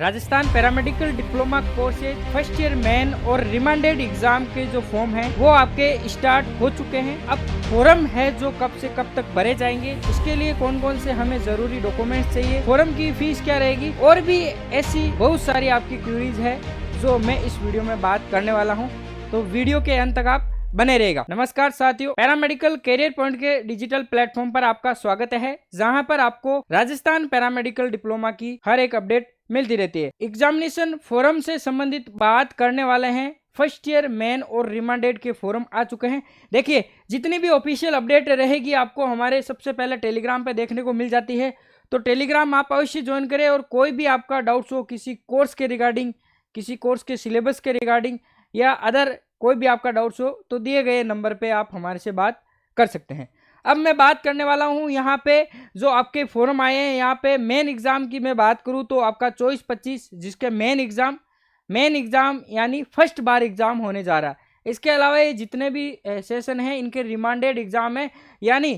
Rajasthan paramedical diploma courses first year main और remanded exam के जो फॉर्म हैं वो आपके स्टार्ट हो चुके हैं। अब फॉर्म है जो कब से कब तक भरे जाएंगे, इसके लिए कौन कौन से हमें जरूरी डॉक्यूमेंट्स चाहिए, फॉर्म की फीस क्या रहेगी और भी ऐसी बहुत सारी आपकी क्वेरीज है जो मैं इस वीडियो में बात करने वाला हूँ। तो वीडियो के अंत तक आप बने रहेगा। नमस्कार साथियों, पैरामेडिकल कैरियर पॉइंट के डिजिटल प्लेटफॉर्म पर आपका स्वागत है, जहां पर आपको राजस्थान पैरामेडिकल डिप्लोमा की हर एक अपडेट मिलती रहती है। एग्जामिनेशन फोरम से संबंधित बात करने वाले हैं। फर्स्ट ईयर मेन और रिमांडेड के फोरम आ चुके हैं। देखिए, जितनी भी ऑफिशियल अपडेट रहेगी आपको हमारे सबसे पहले टेलीग्राम पे देखने को मिल जाती है, तो टेलीग्राम आप अवश्य ज्वाइन करें। और कोई भी आपका डाउट्स हो किसी कोर्स के रिगार्डिंग, किसी कोर्स के सिलेबस के रिगार्डिंग या अदर कोई भी आपका डाउट्स हो तो दिए गए नंबर पे आप हमारे से बात कर सकते हैं। अब मैं बात करने वाला हूं यहाँ पे जो आपके फॉर्म आए हैं। यहाँ पे मेन एग्जाम की मैं बात करूँ तो आपका 24-25 जिसके मेन एग्जाम यानी फर्स्ट बार एग्जाम होने जा रहा है। इसके अलावा ये जितने भी सेशन हैं इनके रिमांडेड एग्जाम है, यानी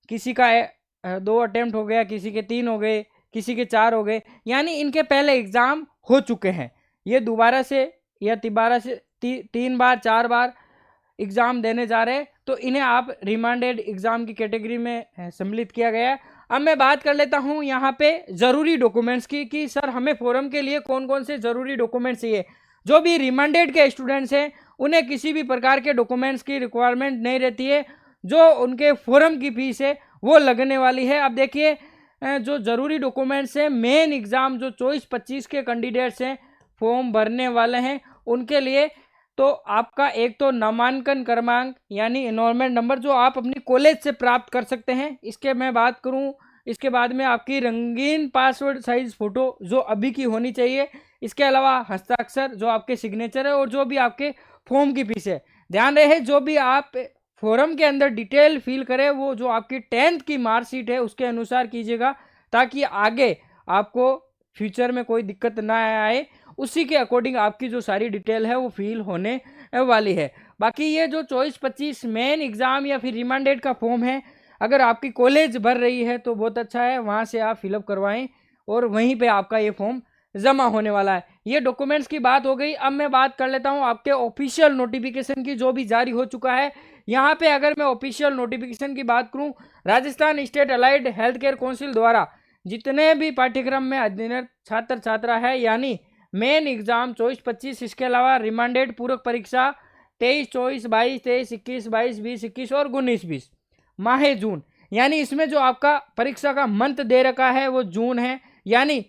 किसी का 2 अटेम्प्ट हो गया, किसी के 3 हो गए, किसी के 4 हो गए, यानी इनके पहले एग्जाम हो चुके हैं। ये दोबारा से या तिबारा से 3 बार 4 बार एग्जाम देने जा रहे हैं, तो इन्हें आप रिमांडेड एग्जाम की कैटेगरी में सम्मिलित किया गया है। अब मैं बात कर लेता हूं यहाँ पे जरूरी डॉक्यूमेंट्स की कि सर हमें फॉरम के लिए कौन कौन से जरूरी डॉक्यूमेंट्स चाहिए। जो भी रिमांडेड के स्टूडेंट्स हैं उन्हें किसी भी प्रकार के डॉक्यूमेंट्स की रिक्वायरमेंट नहीं रहती है। जो उनके फॉरम की फीस है वो लगने वाली है। अब देखिए, जो जरूरी डॉक्यूमेंट्स हैं मेन एग्जाम जो 24-25 के कैंडिडेट्स हैं फॉर्म भरने वाले हैं उनके लिए, तो आपका एक तो नामांकन क्रमांक यानी एनरोलमेंट नंबर जो आप अपनी कॉलेज से प्राप्त कर सकते हैं, इसके मैं बात करूं। इसके बाद में आपकी रंगीन पासवर्ड साइज फोटो जो अभी की होनी चाहिए। इसके अलावा हस्ताक्षर जो आपके सिग्नेचर है और जो भी आपके फॉर्म की फीस है। ध्यान रहे जो भी आप फॉर्म के अंदर डिटेल फिल करें वो जो आपकी 10th की मार्कशीट है उसके अनुसार कीजिएगा, ताकि आगे आपको फ्यूचर में कोई दिक्कत ना आए। उसी के अकॉर्डिंग आपकी जो सारी डिटेल है वो फिल होने वाली है। बाकी ये जो 24-25 मेन एग्जाम या फिर रिमांडेड का फॉर्म है, अगर आपकी कॉलेज भर रही है तो बहुत अच्छा है, वहाँ से आप फिलअप करवाएं और वहीं पे आपका ये फॉर्म जमा होने वाला है। ये डॉक्यूमेंट्स की बात हो गई। अब मैं बात कर लेता हूँ आपके ऑफिशियल नोटिफिकेशन की जो भी जारी हो चुका है। यहाँ पे अगर मैं ऑफिशियल नोटिफिकेशन की बात करूँ, Rajasthan state allied health care council द्वारा जितने भी पाठ्यक्रम में अध्ययनरत छात्र छात्रा है, यानी मेन एग्जाम 24-25, इसके अलावा रिमांडेड पूरक परीक्षा 23-24, 22-23, 21-22, 20-21 और 19-20 माह जून, यानी इसमें जो आपका परीक्षा का मंथ दे रखा है वो जून है, यानी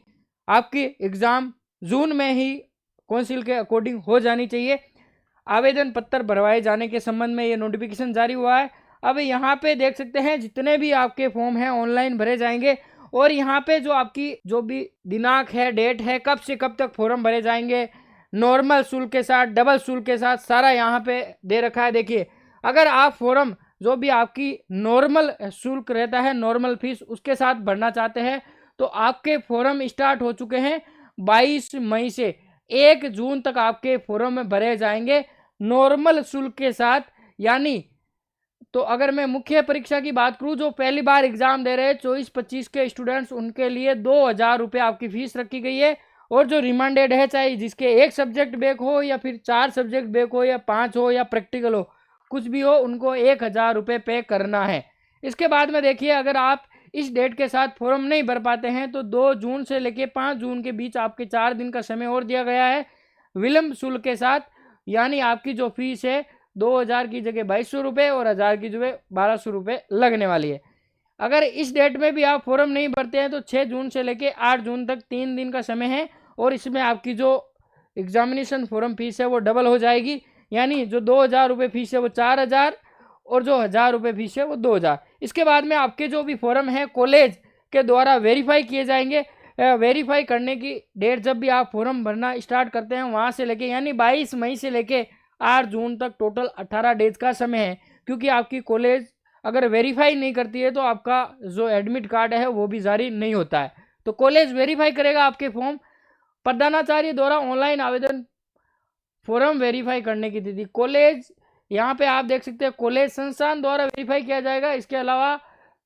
आपकी एग्जाम जून में ही काउंसिल के अकॉर्डिंग हो जानी चाहिए। आवेदन पत्र भरवाए जाने के संबंध में ये नोटिफिकेशन जारी हुआ है। अब यहाँ पे देख सकते हैं जितने भी आपके फॉर्म हैं ऑनलाइन भरे जाएंगे और यहाँ पे जो आपकी जो भी दिनांक है, डेट है, कब से कब तक फॉर्म भरे जाएंगे, नॉर्मल शुल्क के साथ, डबल शुल्क के साथ, सारा यहाँ पे दे रखा है। देखिए, अगर आप फॉर्म जो भी आपकी नॉर्मल शुल्क रहता है, नॉर्मल फीस, उसके साथ भरना चाहते हैं तो आपके फॉर्म स्टार्ट हो चुके हैं 22 मई से 1 जून तक आपके फॉर्म में भरे जाएंगे नॉर्मल शुल्क के साथ। यानी तो अगर मैं मुख्य परीक्षा की बात करूं, जो पहली बार एग्जाम दे रहे हैं 24-25 के स्टूडेंट्स, उनके लिए 2000 रुपये आपकी फीस रखी गई है। और जो रिमांडेड है, चाहे जिसके 1 सब्जेक्ट बैक हो या फिर 4 सब्जेक्ट बैक हो या 5 हो या प्रैक्टिकल हो, कुछ भी हो, उनको 1000 रुपये पे करना है। इसके बाद में देखिए, अगर आप इस डेट के साथ फॉर्म नहीं भर पाते हैं तो 2 जून से लेकर 5 जून के बीच आपके 4 दिन का समय और दिया गया है विलंब शुल्क के साथ। यानी आपकी जो फीस है 2000 की जगह 2200 रुपये और 1000 की जगह 1200 रुपये लगने वाली है। अगर इस डेट में भी आप फॉर्म नहीं भरते हैं तो 6 जून से लेकर 8 जून तक 3 दिन का समय है और इसमें आपकी जो एग्जामिनेशन फॉर्म फीस है वो डबल हो जाएगी। यानी जो 2000 रुपये फीस है वो 4000 और जो 1000 रुपये फीस है वो 2000। इसके बाद में आपके जो भी फॉर्म है कॉलेज के द्वारा वेरीफाई किए जाएंगे। वेरीफाई करने की डेट जब भी आप फॉर्म भरना स्टार्ट करते हैं वहाँ से लेके, यानी 22 मई से लेके 8 जून तक टोटल 18 डेज का समय है। क्योंकि आपकी कॉलेज अगर वेरीफाई नहीं करती है तो आपका जो एडमिट कार्ड है वो भी जारी नहीं होता है। तो कॉलेज वेरीफाई करेगा आपके फॉर्म। प्रधानाचार्य द्वारा ऑनलाइन आवेदन फॉर्म वेरीफाई करने की तिथि, कॉलेज यहाँ पे आप देख सकते हैं कॉलेज संस्थान द्वारा वेरीफाई किया जाएगा। इसके अलावा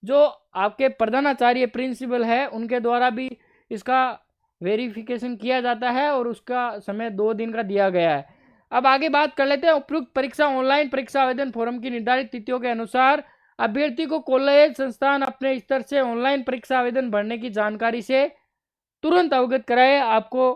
जो आपके प्रधानाचार्य प्रिंसिपल है उनके द्वारा भी इसका वेरिफिकेशन किया जाता है और उसका समय 2 दिन का दिया गया है। अब आगे बात कर लेते हैं उपयुक्त परीक्षा ऑनलाइन परीक्षा आवेदन फॉर्म की निर्धारित तिथियों के अनुसार अभ्यर्थी को कॉलेज संस्थान अपने स्तर से ऑनलाइन परीक्षा आवेदन भरने की जानकारी से तुरंत अवगत कराए। आपको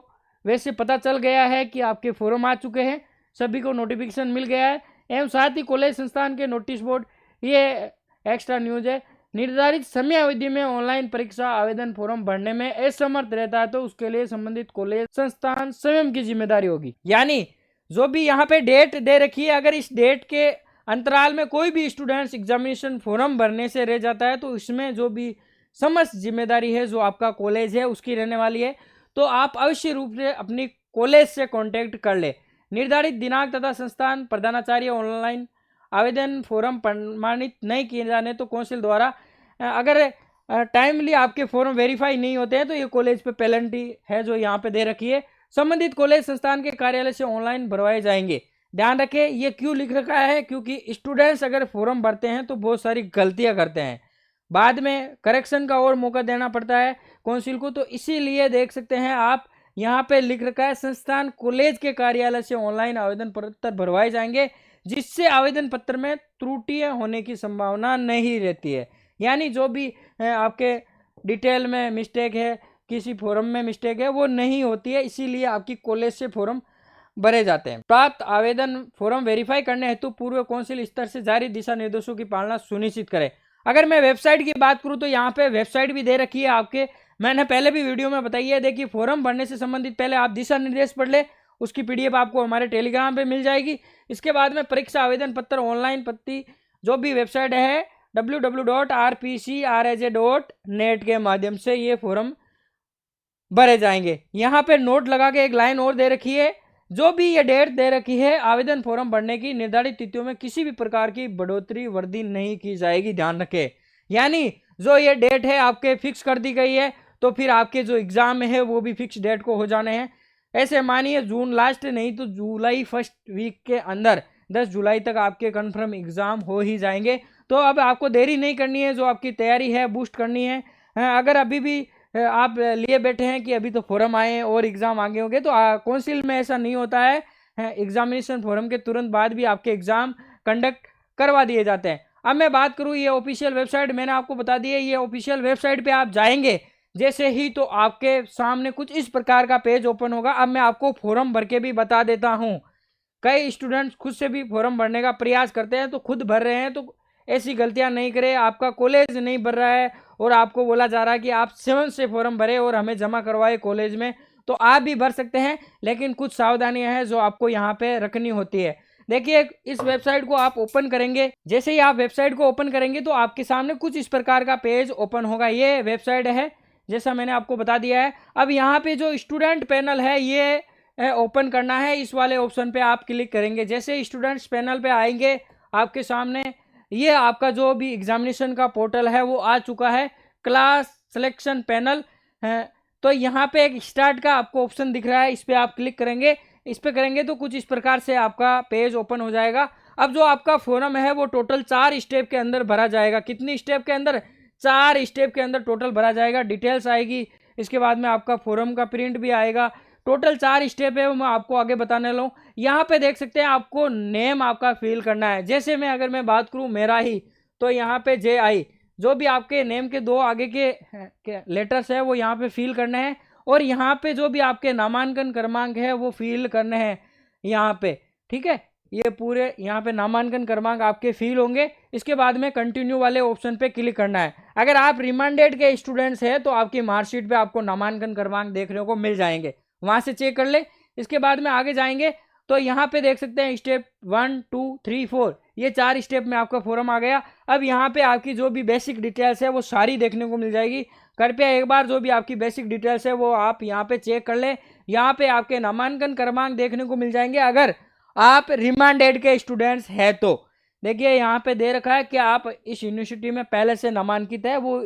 वैसे पता चल गया है कि आपके फॉर्म आ चुके हैं, सभी को नोटिफिकेशन मिल गया है एवं साथ ही कॉलेज संस्थान के नोटिस बोर्ड, ये एक्स्ट्रा न्यूज है, निर्धारित समय अवधि में ऑनलाइन परीक्षा आवेदन फॉर्म भरने में असमर्थ रहता है तो उसके लिए संबंधित कॉलेज संस्थान स्वयं की जिम्मेदारी होगी। यानी जो भी यहाँ पे डेट दे रखी है, अगर इस डेट के अंतराल में कोई भी स्टूडेंट्स एग्जामिनेशन फॉर्म भरने से रह जाता है तो इसमें जो भी समस्त जिम्मेदारी है जो आपका कॉलेज है उसकी रहने वाली है। तो आप अवश्य रूप से अपनी कॉलेज से कांटेक्ट कर ले। निर्धारित दिनांक तथा संस्थान प्रधानाचार्य ऑनलाइन आवेदन फॉर्म प्रमाणित नहीं किए जाने तो काउंसिल द्वारा अगर टाइमली आपके फॉर्म वेरीफाई नहीं होते हैं तो ये कॉलेज पे पेनल्टी है जो यहाँ पे दे रखी है, संबंधित कॉलेज संस्थान के कार्यालय से ऑनलाइन भरवाए जाएंगे। ध्यान रखें ये क्यों लिख रखा है, क्योंकि स्टूडेंट्स अगर फॉर्म भरते हैं तो बहुत सारी गलतियां करते हैं, बाद में करेक्शन का और मौका देना पड़ता है काउंसिल को। तो इसीलिए देख सकते हैं आप यहाँ पे लिख रखा है संस्थान कॉलेज के कार्यालय से ऑनलाइन आवेदन पत्र भरवाए जाएंगे, जिससे आवेदन पत्र में त्रुटियां होने की संभावना नहीं रहती है। यानी जो भी आपके डिटेल में मिस्टेक है, किसी फॉर्म में मिस्टेक है, वो नहीं होती है, इसीलिए आपकी कॉलेज से फॉर्म भरे जाते हैं। प्राप्त आवेदन फॉर्म वेरीफाई करने हेतु पूर्व काउंसिल स्तर से जारी दिशा निर्देशों की पालना सुनिश्चित करें। अगर मैं वेबसाइट की बात करूं तो यहाँ पे वेबसाइट भी दे रखी है आपके, मैंने पहले भी वीडियो में बताई है। देखिए फॉर्म भरने से संबंधित पहले आप दिशा निर्देश पढ़ ले, उसकी पीडीएफ आपको हमारे टेलीग्राम पे मिल जाएगी। इसके बाद में परीक्षा आवेदन पत्र ऑनलाइन पत्ती जो भी वेबसाइट है www.rpcraj.net के माध्यम से ये फॉर्म भरे जाएंगे। यहाँ पे नोट लगा के एक लाइन और दे रखी है, जो भी ये डेट दे रखी है आवेदन फॉर्म भरने की निर्धारित तिथियों में किसी भी प्रकार की बढ़ोतरी वृद्धि नहीं की जाएगी, ध्यान रखें। यानी जो ये डेट है आपके फिक्स कर दी गई है तो फिर आपके जो एग्जाम है वो भी फिक्स डेट को हो जाने हैं। ऐसे मानिए जून लास्ट नहीं तो जुलाई फर्स्ट वीक के अंदर 10 जुलाई तक आपके कन्फर्म एग्जाम हो ही जाएंगे। तो अब आपको देरी नहीं करनी है, जो आपकी तैयारी है बूस्ट करनी है। अगर अभी भी आप लिए बैठे हैं कि अभी तो फॉर्म आए हैं और एग्जाम आगे होंगे, तो काउंसिल में ऐसा नहीं होता है। एग्जामिनेशन फॉर्म के तुरंत बाद भी आपके एग्जाम कंडक्ट करवा दिए जाते हैं। अब मैं बात करूं ये ऑफिशियल वेबसाइट मैंने आपको बता दी है, ये ऑफिशियल वेबसाइट पे आप जाएंगे जैसे ही तो आपके सामने कुछ इस प्रकार का पेज ओपन होगा। अब मैं आपको फॉर्म भर के भी बता देता हूं, कई स्टूडेंट्स खुद से भी फॉर्म भरने का प्रयास करते हैं तो खुद भर रहे हैं, तो ऐसी गलतियां नहीं करें। आपका कॉलेज नहीं भर रहा है और आपको बोला जा रहा है कि आप 7 से फॉर्म भरे और हमें जमा करवाए कॉलेज में, तो आप भी भर सकते हैं, लेकिन कुछ सावधानियां हैं जो आपको यहाँ पे रखनी होती है। देखिए इस वेबसाइट को आप ओपन करेंगे, जैसे ही आप वेबसाइट को ओपन करेंगे तो आपके सामने कुछ इस प्रकार का पेज ओपन होगा। ये वेबसाइट है जैसा मैंने आपको बता दिया है। अब यहाँ पे जो स्टूडेंट पैनल है ये ओपन करना है, इस वाले ऑप्शन पे आप क्लिक करेंगे। जैसे स्टूडेंट्स पैनल पे आएंगे आपके सामने ये आपका जो भी एग्जामिनेशन का पोर्टल है वो आ चुका है, क्लास सिलेक्शन पैनल है। तो यहाँ पे एक स्टार्ट का आपको ऑप्शन दिख रहा है, इस पर आप क्लिक करेंगे। इस पे करेंगे तो कुछ इस प्रकार से आपका पेज ओपन हो जाएगा। अब जो आपका फॉर्म है वो टोटल 4 स्टेप के अंदर भरा जाएगा। कितनी स्टेप के अंदर? 4 स्टेप के अंदर टोटल भरा जाएगा। डिटेल्स आएगी, इसके बाद में आपका फॉर्म का प्रिंट भी आएगा। टोटल 4 स्टेप है वो मैं आपको आगे बताने लूँ। यहाँ पे देख सकते हैं आपको नेम आपका फिल करना है। जैसे मैं अगर मैं बात करूँ मेरा ही, तो यहाँ पे JI जो भी आपके नेम के 2 आगे के लेटर्स है वो यहाँ पे फिल करने हैं, और यहाँ पे जो भी आपके नामांकन क्रमांक है वो फिल करने हैं यहाँ पे, ठीक है। ये पूरे यहाँ पे नामांकन क्रमांक आपके फिल होंगे। इसके बाद में कंटिन्यू वाले ऑप्शन पे क्लिक करना है। अगर आप रिमांडेड के स्टूडेंट्स हैं तो आपकी मार्कशीट पे आपको नामांकन क्रमांक देखने को मिल जाएंगे, वहां से चेक कर ले। इसके बाद में आगे जाएंगे तो यहाँ पे देख सकते हैं स्टेप 1 2 3 4 ये 4 स्टेप में आपका फॉर्म आ गया। अब यहाँ पे आपकी जो भी बेसिक डिटेल्स है वो सारी देखने को मिल जाएगी। कृपया एक बार जो भी आपकी बेसिक डिटेल्स है वो आप यहाँ पे चेक कर ले। यहाँ पे आपके नामांकन क्रमांक देखने को मिल जाएंगे अगर आप रिमांडेड के स्टूडेंट्स है तो। देखिए यहाँ पे दे रखा है कि आप इस यूनिवर्सिटी में पहले से नामांकित है, वो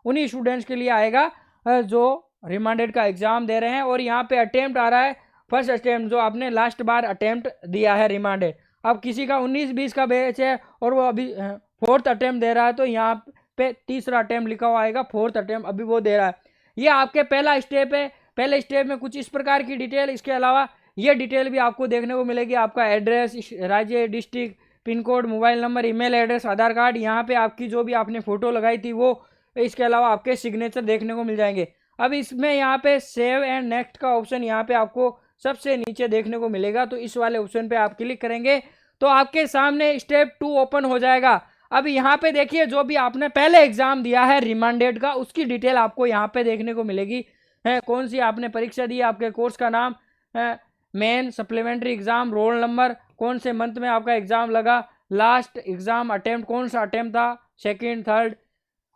उन्हीं स्टूडेंट्स के लिए आएगा जो रिमांडेड का एग्जाम दे रहे हैं। और यहाँ पे अटेम्प्ट आ रहा है फर्स्ट अटेम्प्ट, जो आपने लास्ट बार अटेम्प्ट दिया है रिमांडेड। अब किसी का 19-20 का बैच है और वो अभी 4th अटेम्प्ट दे रहा है तो यहाँ पे तीसरा अटेम्प्ट लिखा हुआ आएगा, 4th अटेम्प्ट अभी वो दे रहा है। ये आपके पहला स्टेप है। पहले स्टेप में कुछ इस प्रकार की डिटेल, इसके अलावा ये डिटेल भी आपको देखने को मिलेगी, आपका एड्रेस, राज्य, district, pin code, mobile number, email address, Aadhaar card, यहाँ पे आपकी जो भी आपने फ़ोटो लगाई थी वो, इसके अलावा आपके सिग्नेचर देखने को मिल जाएंगे। अब इसमें यहाँ पे सेव एंड नेक्स्ट का ऑप्शन यहाँ पे आपको सबसे नीचे देखने को मिलेगा, तो इस वाले ऑप्शन पे आप क्लिक करेंगे तो आपके सामने स्टेप 2 ओपन हो जाएगा। अब यहाँ पे देखिए जो भी आपने पहले एग्जाम दिया है रिमांडेड का, उसकी डिटेल आपको यहाँ पे देखने को मिलेगी है, कौन सी आपने परीक्षा दी, आपके कोर्स का नाम है, main, supplementary exam, roll number, कौन से मंथ में आपका एग्जाम लगा, लास्ट एग्जाम अटेम्प्ट कौन सा अटेम्प्ट था, सेकंड, थर्ड।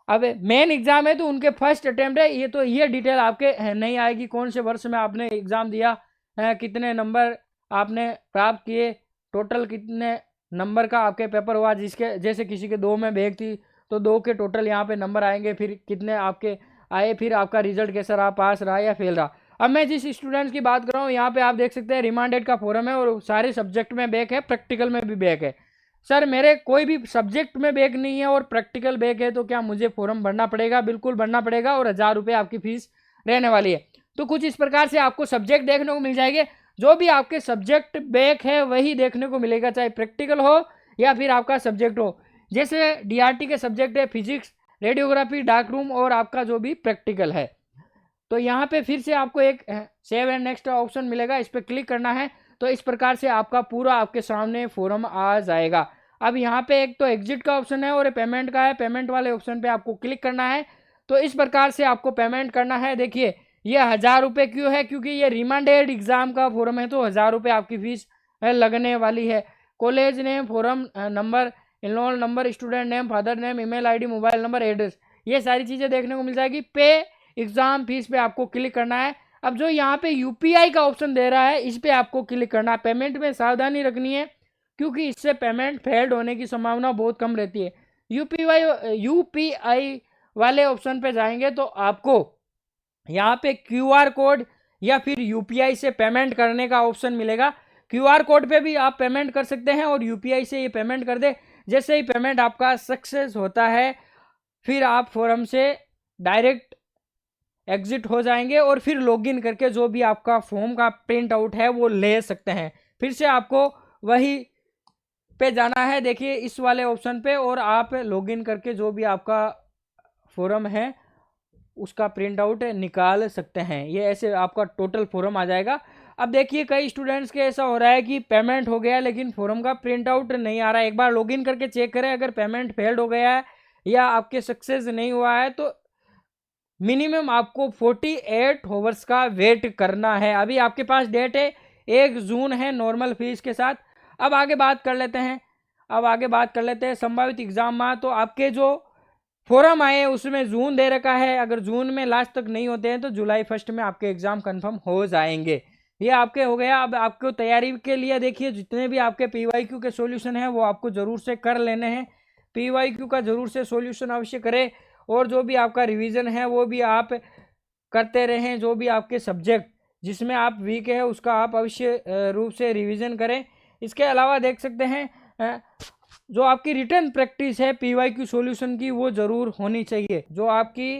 अब मेन एग्जाम है तो उनके फर्स्ट अटेम्प्ट है ये, तो ये डिटेल आपके नहीं आएगी, कौन से वर्ष में आपने एग्जाम दिया है, कितने नंबर आपने प्राप्त किए, टोटल कितने नंबर का आपके पेपर हुआ, जिसके जैसे किसी के 2 में बैग थी तो 2 के टोटल यहाँ पे नंबर आएंगे, फिर कितने आपके आए, फिर आपका रिजल्ट कैसा रहा, पास रहा या फेल रहा। अब मैं जिस स्टूडेंट्स की बात कर रहा हूँ यहाँ पे आप देख सकते हैं रिमांडेड का फॉर्म है और सारे सब्जेक्ट में बैक है, प्रैक्टिकल में भी बैक है। सर मेरे कोई भी सब्जेक्ट में बैक नहीं है और प्रैक्टिकल बैक है तो क्या मुझे फॉर्म भरना पड़ेगा? बिल्कुल भरना पड़ेगा और 1000 रुपये आपकी फीस रहने वाली है। तो कुछ इस प्रकार से आपको सब्जेक्ट देखने को मिल जाएंगे, जो भी आपके सब्जेक्ट बैक है वही देखने को मिलेगा, चाहे प्रैक्टिकल हो या फिर आपका सब्जेक्ट हो। जैसे डीआरटी के सब्जेक्ट है फिजिक्स, रेडियोग्राफी, डार्क रूम और आपका जो भी प्रैक्टिकल है। तो यहाँ पे फिर से आपको एक सेव एंड नेक्स्ट ऑप्शन मिलेगा, इस पर क्लिक करना है तो इस प्रकार से आपका पूरा आपके सामने फॉर्म आ जाएगा। अब यहाँ पे एक तो एग्जिट का ऑप्शन है और पेमेंट का है, पेमेंट वाले ऑप्शन पे आपको क्लिक करना है तो इस प्रकार से आपको पेमेंट करना है। देखिए ये 1000 रुपये क्यों है? क्योंकि ये रिमांडेड एग्जाम का फॉर्म है तो 1000 रुपये आपकी फीस लगने वाली है। College name, form number, enrol number, student name, father name, email ID, mobile number, address, ये सारी चीज़ें देखने को मिल जाएगी। पे एग्जाम फीस पे आपको क्लिक करना है। अब जो यहाँ पे यूपीआई का ऑप्शन दे रहा है इस पे आपको क्लिक करना है। पेमेंट में सावधानी रखनी है क्योंकि इससे पेमेंट फेल्ड होने की संभावना बहुत कम रहती है। यूपीआई वाले ऑप्शन पे जाएंगे तो आपको यहाँ पे क्यूआर कोड या फिर यूपीआई से पेमेंट करने का ऑप्शन मिलेगा। क्यूआर कोड पे भी आप पेमेंट कर सकते हैं और यूपीआई से ये पेमेंट कर दे। जैसे ही पेमेंट आपका सक्सेस होता है फिर आप फॉर्म से डायरेक्ट एग्जिट हो जाएंगे और फिर लॉगिन करके जो भी आपका फॉर्म का प्रिंट आउट है वो ले सकते हैं। फिर से आपको वही पे जाना है, देखिए इस वाले ऑप्शन पे, और आप लॉगिन करके जो भी आपका फॉर्म है उसका प्रिंट आउट निकाल सकते हैं। ये ऐसे आपका टोटल फॉर्म आ जाएगा। अब देखिए कई स्टूडेंट्स के ऐसा हो रहा है कि पेमेंट हो गया लेकिन फॉर्म का प्रिंट आउट नहीं आ रहा है। एक बार लॉगिन करके चेक करें, अगर पेमेंट फेल्ड हो गया है या आपके सक्सेस नहीं हुआ है तो मिनिमम आपको 48 आवर्स का वेट करना है। अभी आपके पास डेट है 1 जून है नॉर्मल फीस के साथ। अब आगे बात कर लेते हैं संभावित एग्जाम में। तो आपके जो फॉर्म आए उसमें जून दे रखा है, अगर जून में लास्ट तक नहीं होते हैं तो जुलाई 1 में आपके एग्जाम कंफर्म हो जाएंगे। ये आपके हो गया। अब आपको तैयारी के लिए देखिए जितने भी आपके पीवाईक्यू के सॉल्यूशन हैं वो आपको ज़रूर से कर लेने हैं। पीवाईक्यू का ज़रूर से सॉल्यूशन अवश्य करें और जो भी आपका रिवीजन है वो भी आप करते रहें। जो भी आपके सब्जेक्ट जिसमें आप वीक है उसका आप अवश्य रूप से रिवीजन करें। इसके अलावा देख सकते हैं जो आपकी रिटर्न प्रैक्टिस है पीवाईक्यू सॉल्यूशन की वो ज़रूर होनी चाहिए। जो आपकी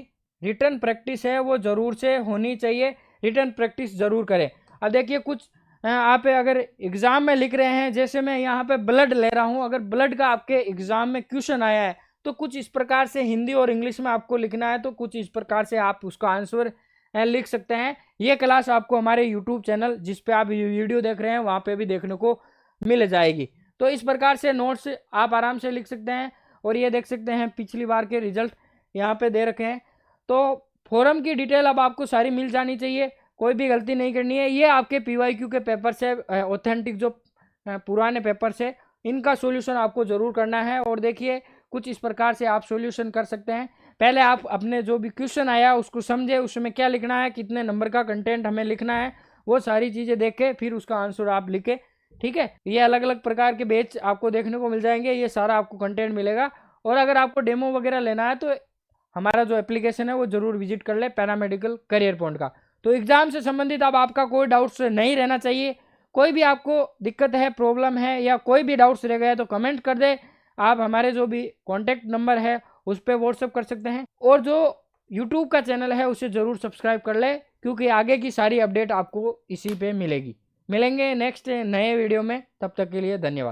रिटर्न प्रैक्टिस है वो ज़रूर से होनी चाहिए, रिटर्न प्रैक्टिस ज़रूर करें। अब देखिए कुछ आप अगर एग्ज़ाम में लिख रहे हैं, जैसे मैं यहाँ पे ब्लड ले रहा हूँ, अगर ब्लड का आपके एग्ज़ाम में क्वेश्चन आया है तो कुछ इस प्रकार से हिंदी और इंग्लिश में आपको लिखना है, तो कुछ इस प्रकार से आप उसका आंसर लिख सकते हैं। ये क्लास आपको हमारे यूट्यूब चैनल जिस पे आप वीडियो देख रहे हैं वहाँ पे भी देखने को मिल जाएगी। तो इस प्रकार से नोट्स आप आराम से लिख सकते हैं। और ये देख सकते हैं पिछली बार के रिजल्ट यहाँ पे दे रखे हैं। तो फॉर्म की डिटेल अब आपको सारी मिल जानी चाहिए, कोई भी गलती नहीं करनी है। ये आपके पीवाईक्यू के पेपर से ऑथेंटिक जो पुराने पेपर से इनका सॉल्यूशन आपको ज़रूर करना है। और देखिए कुछ इस प्रकार से आप सॉल्यूशन कर सकते हैं। पहले आप अपने जो भी क्वेश्चन आया उसको समझे, उसमें क्या लिखना है, कितने नंबर का कंटेंट हमें लिखना है, वो सारी चीज़ें देख के फिर उसका आंसर आप लिखे। ठीक है, ये अलग अलग प्रकार के बैच आपको देखने को मिल जाएंगे, ये सारा आपको कंटेंट मिलेगा। और अगर आपको डेमो वगैरह लेना है तो हमारा जो एप्लीकेशन है वो ज़रूर विजिट कर ले, पैरामेडिकल करियर पॉइंट का। तो एग्जाम से संबंधित अब आपका कोई डाउट्स नहीं रहना चाहिए। कोई भी आपको दिक्कत है, प्रॉब्लम है या कोई भी डाउट्स रह गए तो कमेंट कर दे। आप हमारे जो भी कॉन्टैक्ट नंबर है उस पर व्हाट्सअप कर सकते हैं। और जो यूट्यूब का चैनल है उसे ज़रूर सब्सक्राइब कर ले, क्योंकि आगे की सारी अपडेट आपको इसी पे मिलेगी। मिलेंगे नेक्स्ट नए वीडियो में, तब तक के लिए धन्यवाद।